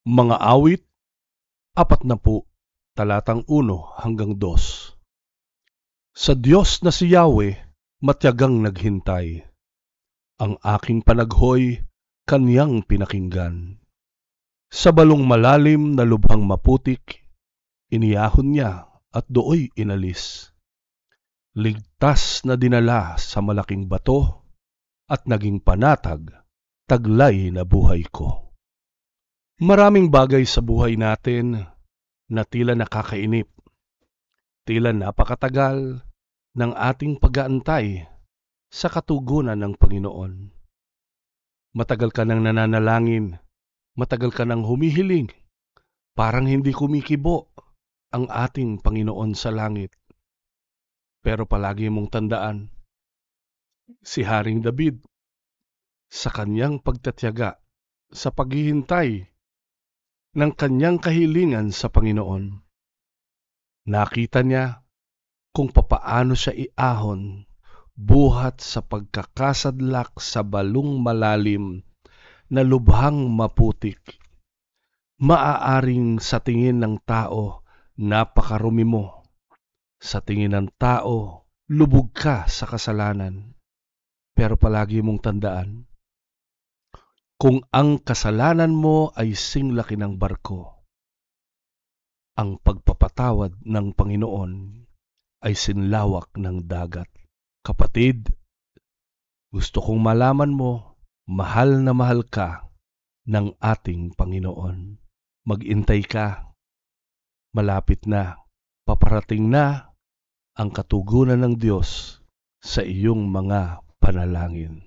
Mga awit, 40, talatang 1 hanggang 2. Sa Diyos na si Yahweh, matyagang naghintay. Ang aking panaghoy, Kaniyang pinakinggan. Sa balong malalim na lubhang maputik, iniyahon niya at dooy inalis. Ligtas na dinala sa malaking bato, at naging panatag, taglay na buhay ko. Maraming bagay sa buhay natin na tila nakakainip, tila napakatagal ng ating pag-aantay sa katugunan ng Panginoon. Matagal ka nang nananalangin, matagal ka nang humihiling, parang hindi kumikibo ang ating Panginoon sa langit. Pero palagi mong tandaan, si Haring David, sa kanyang pagtatyaga, sa paghihintay ng kanyang kahilingan sa Panginoon, nakita niya kung papaano siya iahon buhat sa pagkakasadlak sa balong malalim na lubhang maputik. Maaaring sa tingin ng tao, napakarumi mo. Sa tingin ng tao, lubog ka sa kasalanan. Pero palagi mong tandaan, kung ang kasalanan mo ay singlaki ng barko, ang pagpapatawad ng Panginoon ay sinlawak ng dagat. Kapatid, gusto kong malaman mo, mahal na mahal ka ng ating Panginoon. Mag-intay ka, malapit na, paparating na ang katugunan ng Diyos sa iyong mga panalangin.